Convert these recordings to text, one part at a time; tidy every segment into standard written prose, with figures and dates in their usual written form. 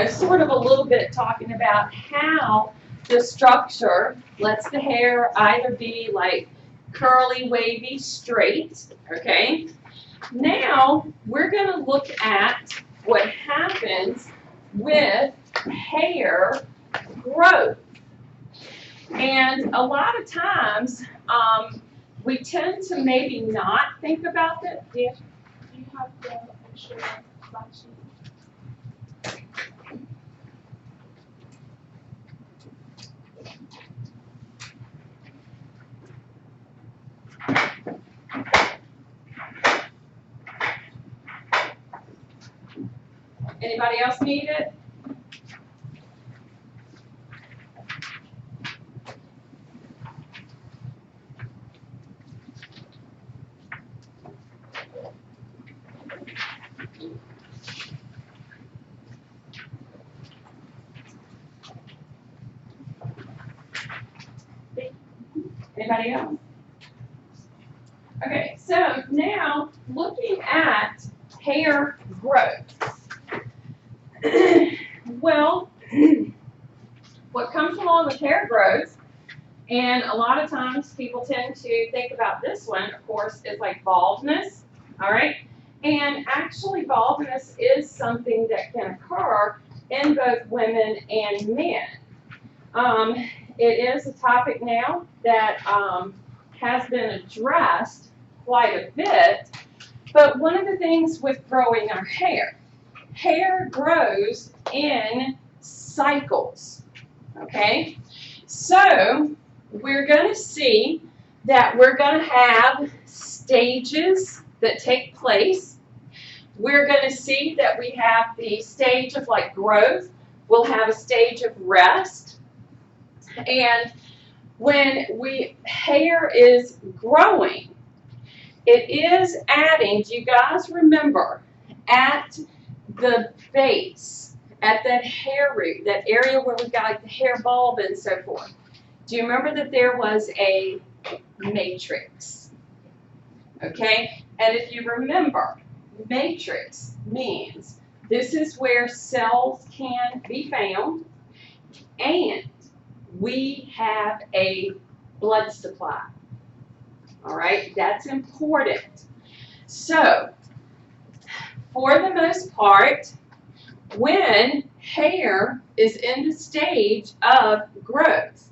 sort of a little bit talking about how the structure lets the hair either be like curly, wavy, straight, okay? Now, we're going to look at what happens with hair growth. And a lot of times, we tend to maybe not think about that. Do you have the extra slide sheet? Anybody else need it? Anybody else? Okay, so now looking at hair growth. Well, what comes along with hair growth, and a lot of times people tend to think about this one, of course, is like baldness, all right? And actually baldness is something that can occur in both women and men. It is a topic now that has been addressed quite a bit, but one of the things with growing our hair grows in cycles, okay? So we're going to see that we're going to have stages that take place. We're going to see that we have the stage of like growth. We'll have a stage of rest. And when hair is growing, it is adding, do you guys remember, at the base, at that hair root, that area where we got like the hair bulb and so forth, do you remember that there was a matrix? Okay? And if you remember, matrix means this is where cells can be found, and we have a blood supply. All right? That's important. So, for the most part, when hair is in the stage of growth,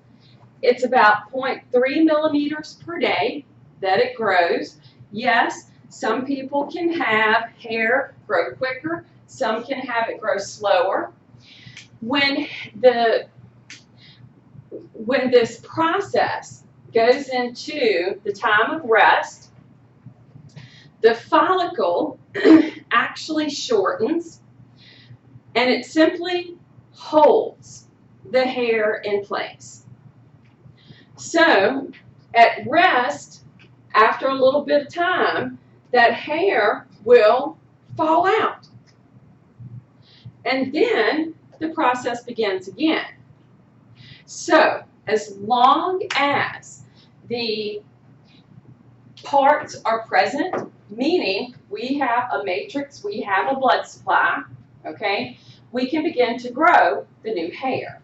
it's about 0.3 millimeters per day that it grows. Yes, some people can have hair grow quicker. Some can have it grow slower. When this process goes into the time of rest, the follicle actually shortens, and it simply holds the hair in place. So, at rest, after a little bit of time, that hair will fall out. And then the process begins again. So, as long as the parts are present, meaning we have a matrix, we have a blood supply, okay, we can begin to grow the new hair.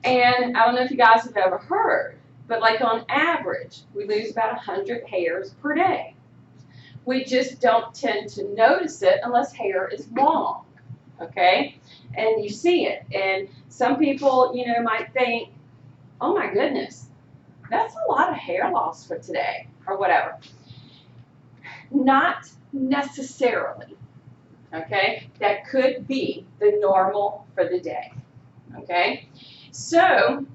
And I don't know if you guys have ever heard, but like on average, we lose about 100 hairs per day. We just don't tend to notice it unless hair is long, okay? And you see it. And some people, might think, oh my goodness, that's a lot of hair loss for today, or whatever. Not necessarily, okay? That could be the normal for the day, okay? So,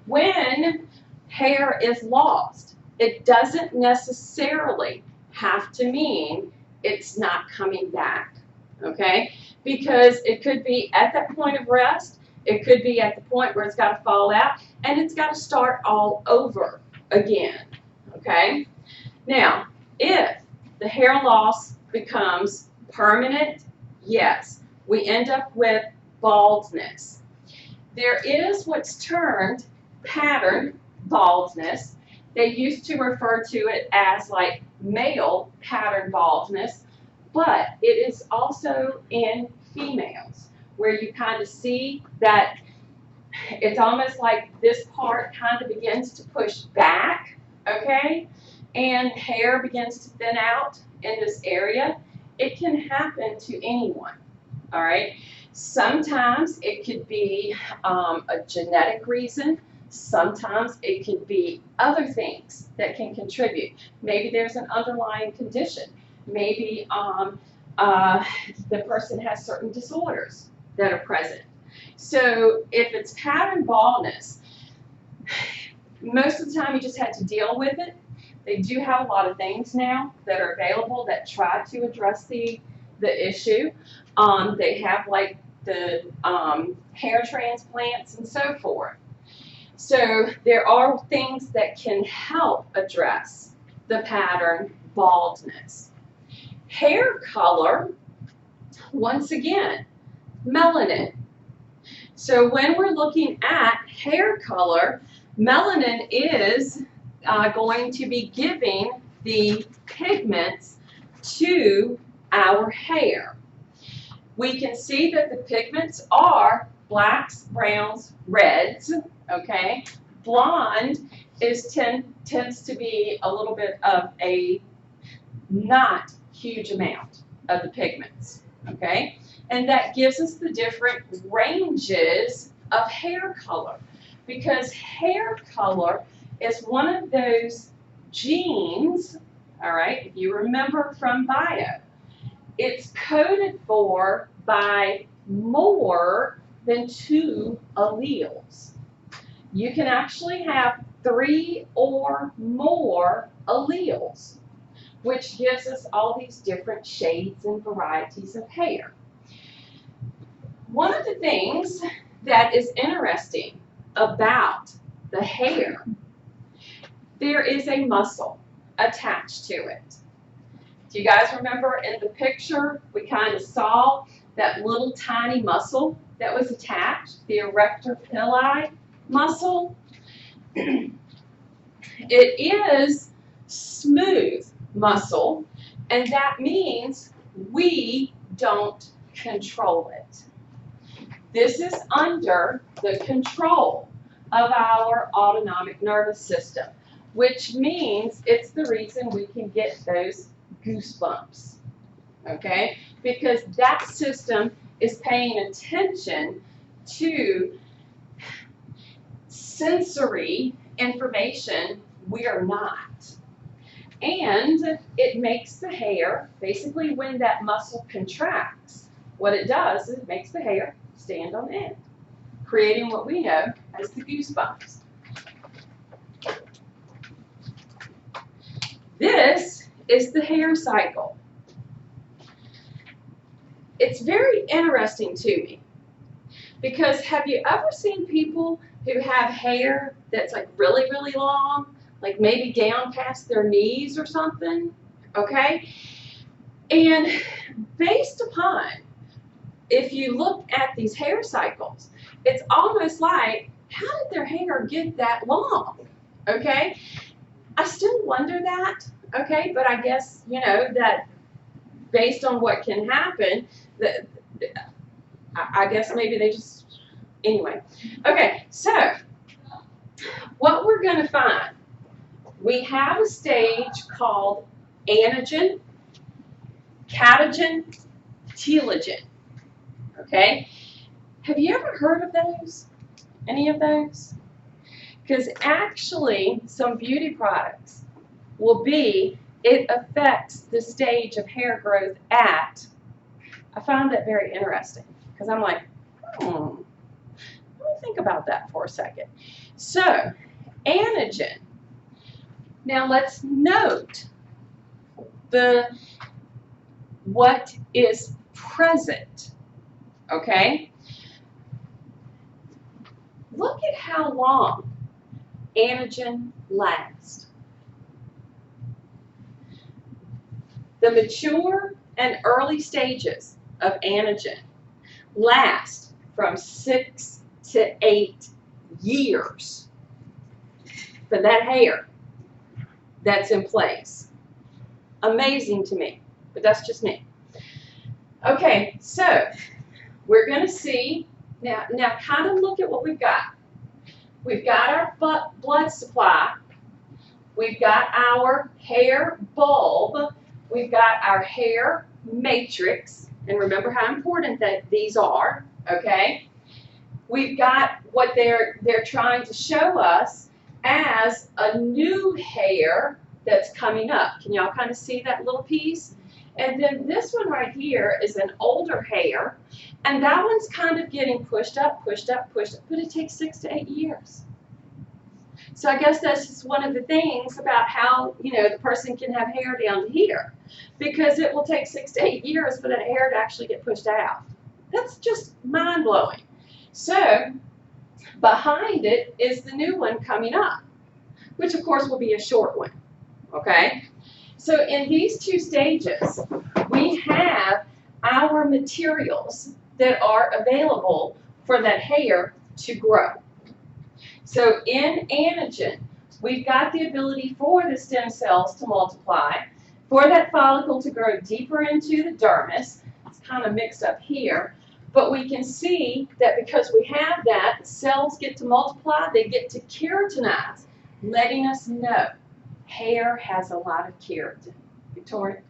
when hair is lost, it doesn't necessarily have to mean it's not coming back, okay? Because it could be at that point of rest, it could be at the point where it's got to fall out, and it's got to start all over again, okay? Now, if the hair loss becomes permanent, yes, we end up with baldness. There is what's termed pattern baldness. They used to refer to it as like male pattern baldness, but it is also in females, where you kind of see that it's almost like this part kind of begins to push back, okay? And hair begins to thin out in this area. It can happen to anyone, all right? Sometimes it could be a genetic reason. Sometimes it could be other things that can contribute. Maybe there's an underlying condition. Maybe the person has certain disorders that are present. So if it's pattern baldness, most of the time you just had to deal with it. They do have a lot of things now that are available that try to address the issue. They have like the hair transplants and so forth. So there are things that can help address the pattern baldness. Hair color, once again, melanin. So when we're looking at hair color, melanin is going to be giving the pigments to our hair. We can see that the pigments are blacks, browns, reds, okay? Blonde tends to be a little bit of a not huge amount of the pigments, okay? And that gives us the different ranges of hair color, because hair color is one of those genes, all right, if you remember from bio, it's coded for by more than 2 alleles. You can actually have 3 or more alleles, which gives us all these different shades and varieties of hair. One of the things that is interesting about the hair, there is a muscle attached to it. Do you guys remember in the picture we kind of saw that little tiny muscle that was attached, the erector pili muscle? It is smooth muscle, and that means we don't control it. This is under the control of our autonomic nervous system, which means it's the reason we can get those goosebumps, okay? Because that system is paying attention to sensory information we are not. And it makes the hair, basically when that muscle contracts, what it does is it makes the hair stand on end, creating what we know as the goosebumps. This is the hair cycle. It's very interesting to me because have you ever seen people who have hair that's like really, really long, like maybe down past their knees or something, okay? And based upon, if you look at these hair cycles, it's almost like, how did their hair get that long, okay? I still wonder that, okay, but I guess, you know, that based on what can happen, that I guess maybe they just, anyway. Okay, so what we're going to find, we have a stage called anagen, catagen, telogen, okay? Have you ever heard of those? Any of those? Because actually, some beauty products will be, it affects the stage of hair growth at, I found that very interesting, because I'm like, let me think about that for a second. So, anagen. Now let's note what is present, okay? Look at how long anagen lasts. The mature and early stages of anagen last from 6 to 8 years for that hair that's in place. Amazing to me, but that's just me. Okay, so we're going to see, now kind of look at what we've got. We've got our blood supply. We've got our hair bulb. We've got our hair matrix. And remember how important that these are, okay? We've got what they're trying to show us as a new hair that's coming up. Can y'all kind of see that little piece? And then this one right here is an older hair, and that one's kind of getting pushed up, pushed up, pushed up, but it takes 6 to 8 years. So I guess that's just one of the things about how, you know, the person can have hair down to here, because it will take 6 to 8 years for that hair to actually get pushed out. That's just mind-blowing. So behind it is the new one coming up, which of course will be a short one, okay? So in these two stages, we have our materials that are available for that hair to grow. So in anagen, we've got the ability for the stem cells to multiply, for that follicle to grow deeper into the dermis. It's kind of mixed up here, but we can see that because we have that, the cells get to multiply, they get to keratinize, letting us know hair has a lot of keratin. Victoria?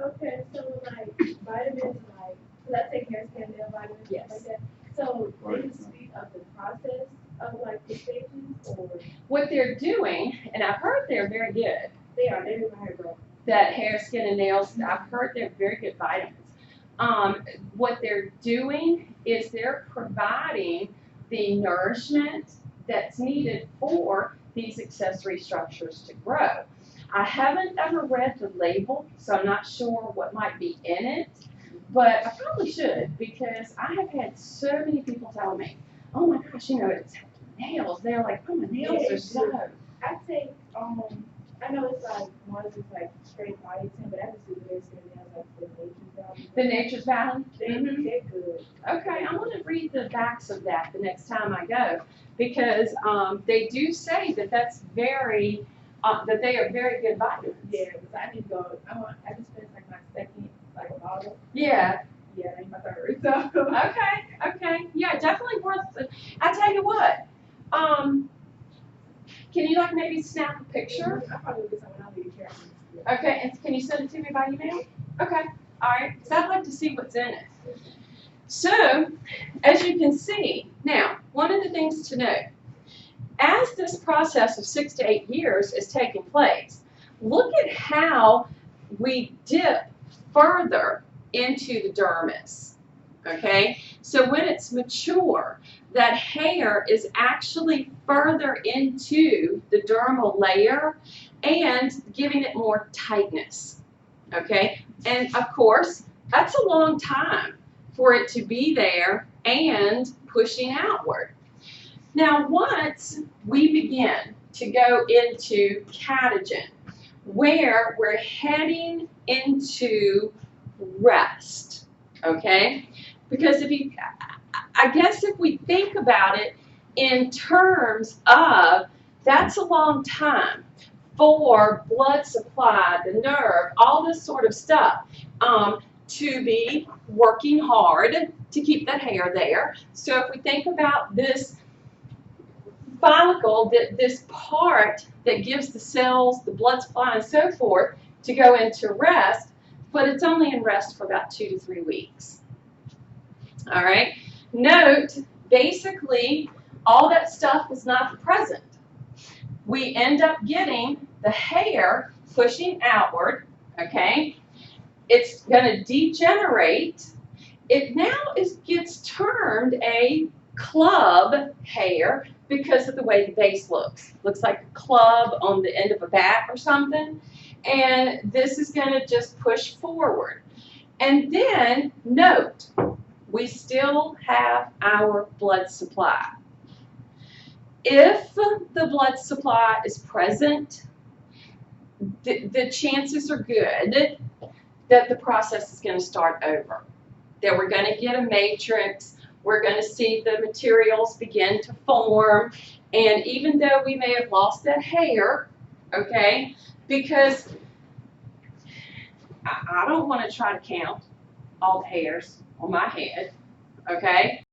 Okay, so like vitamins, like let's say hair skin, nail vitamins, Yes. like that. So they can speed up the process of like the stages, or What they're doing, and I've heard they're very good, they're my hair growth. that hair, skin, and nails, I've heard they're very good vitamins. What they're doing is they're providing the nourishment that's needed for these accessory structures to grow. I haven't ever read the label, so I'm not sure what might be in it, but I probably should, because I have had so many people tell me, oh my gosh, you know, it's nails. They're like, oh, my nails are so. I take I know it's like one is like straight biotin, but I just do the hair skin nails like the Nature's Valley. The Nature's Valley? They're good. Okay, I want to read the backs of that the next time I go, because they do say that that's very, that they are very good vitamins. Yeah, because I need to go. I just finished like my second like bottle. Yeah. Yeah, I need my third. So. Okay. Yeah, definitely worth it. I tell you what, can you like maybe snap a picture? I probably will get someone else to get care. Okay, and can you send it to me by email? Okay, all right, because I'd like to see what's in it. So, as you can see, now, one of the things to know, as this process of 6 to 8 years is taking place, look at how we dip further into the dermis, okay? So when it's mature, that hair is actually further into the dermal layer and giving it more tightness, okay? And of course, that's a long time for it to be there and pushing outward. Now, once we begin to go into catagen, where we're heading into rest, okay? Because I guess if we think about it in terms of, that's a long time for blood supply, the nerve, all this sort of stuff, to be working hard to keep that hair there. So if we think about this follicle, this part that gives the cells the blood supply and so forth to go into rest, but it's only in rest for about 2 to 3 weeks. All right. Note, basically, all that stuff is not present. We end up getting the hair pushing outward, okay? It's going to degenerate. It now gets termed a club hair because of the way the base looks. Looks like a club on the end of a bat or something. And this is going to just push forward. And then, note, we still have our blood supply. If the blood supply is present, the chances are good that the process is going to start over. That we're going to get a matrix, we're going to see the materials begin to form, and even though we may have lost that hair, okay, because I don't want to try to count all the hairs on my head, okay?